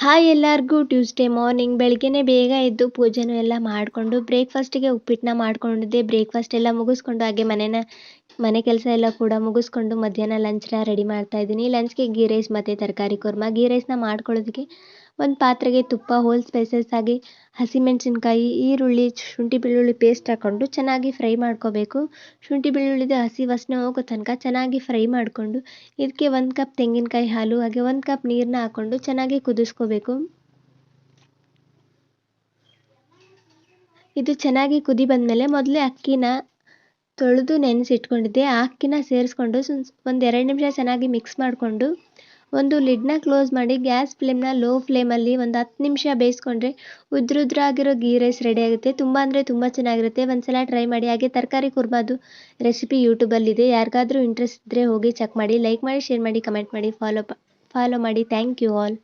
Hi ಎಲ್ಲರಿಗೂ Tuesday morning ಬೆಳಗ್ಗೆನೇ ಬೇಗ ಎದ್ದು ಪೂಜೆನೂ ಎಲ್ಲ ಮಾಡಿಕೊಂಡು ಬ್ರೇಕ್ಫಾಸ್ಟಿಗೆ ಉಪ್ಪಿಟ್ಟನ್ನ ಮಾಡ್ಕೊಂಡಿದ್ದೆ. ಬ್ರೇಕ್ಫಾಸ್ಟ್ ಎಲ್ಲ ಮುಗಿಸ್ಕೊಂಡು ಹಾಗೆ ಮನೆ ಕೆಲಸ ಎಲ್ಲ ಕೂಡ ಮುಗಿಸ್ಕೊಂಡು ಮಧ್ಯಾಹ್ನ ಲಂಚ್ನ ರೆಡಿ ಮಾಡ್ತಾ ಇದ್ದೀನಿ. ಲಂಚ್ಗೆ ಗೀ ರೈಸ್ ಮತ್ತು ತರಕಾರಿ ಕುರ್ಮ. ಗೀ ರೈಸ್ನ ಮಾಡ್ಕೊಳ್ಳೋದಕ್ಕೆ ಒಂದು ಪಾತ್ರೆಗೆ ತುಪ್ಪ, ಹೋಲ್ ಸ್ಪೈಸಸ್ ಆಗಿ ಹಸಿಮೆಣಸಿನ್ಕಾಯಿ, ಈರುಳ್ಳಿ, ಶುಂಠಿ ಬೆಳ್ಳುಳ್ಳಿ ಪೇಸ್ಟ್ ಹಾಕ್ಕೊಂಡು ಚೆನ್ನಾಗಿ ಫ್ರೈ ಮಾಡ್ಕೋಬೇಕು. ಶುಂಠಿ ಬೆಳ್ಳುಳ್ಳಿದು ಹಸಿ ವಾಸನೆ ಹೋಗೋ ತನಕ ಚೆನ್ನಾಗಿ ಫ್ರೈ ಮಾಡಿಕೊಂಡು ಇದಕ್ಕೆ 1 ಕಪ್ ತೆಂಗಿನಕಾಯಿ ಹಾಲು ಹಾಗೆ 1 ಕಪ್ ನೀರನ್ನ ಹಾಕ್ಕೊಂಡು ಚೆನ್ನಾಗಿ ಕುದಿಸ್ಕೋಬೇಕು. ಇದು ಚೆನ್ನಾಗಿ ಕುದಿ ಬಂದಮೇಲೆ ಮೊದಲೇ ಅಕ್ಕಿನ ತೊಳೆದು ನೆನೆಸಿಟ್ಕೊಂಡಿದ್ದೆ. ಆ ಅಕ್ಕಿನ ಸೇರಿಸ್ಕೊಂಡು ಒಂದು 2 ನಿಮಿಷ ಚೆನ್ನಾಗಿ ಮಿಕ್ಸ್ ಮಾಡಿಕೊಂಡು ಒಂದು ಲಿಡ್ನ ಕ್ಲೋಸ್ ಮಾಡಿ ಗ್ಯಾಸ್ ಫ್ಲೇಮ್ನ ಲೋ ಫ್ಲೇಮಲ್ಲಿ ಒಂದು 10 ನಿಮಿಷ ಬೇಯಿಸ್ಕೊಂಡ್ರೆ ಉದ್ರುದ್ರಾಗಿರೋ ಗೀ ರೈಸ್ ರೆಡಿ ಆಗುತ್ತೆ. ತುಂಬ ಅಂದರೆ ತುಂಬ ಚೆನ್ನಾಗಿರುತ್ತೆ. ಒಂದ್ಸಲ ಟ್ರೈ ಮಾಡಿ. ಹಾಗೆ ತರಕಾರಿ ಕುರ್ಮದು ರೆಸಿಪಿ ಯೂಟ್ಯೂಬಲ್ಲಿದೆ. ಯಾರಿಗಾದರೂ ಇಂಟ್ರೆಸ್ಟ್ ಇದ್ದರೆ ಹೋಗಿ ಚೆಕ್ ಮಾಡಿ. ಲೈಕ್ ಮಾಡಿ, ಶೇರ್ ಮಾಡಿ, ಕಮೆಂಟ್ ಮಾಡಿ, ಫಾಲೋ ಮಾಡಿ. Thank you all.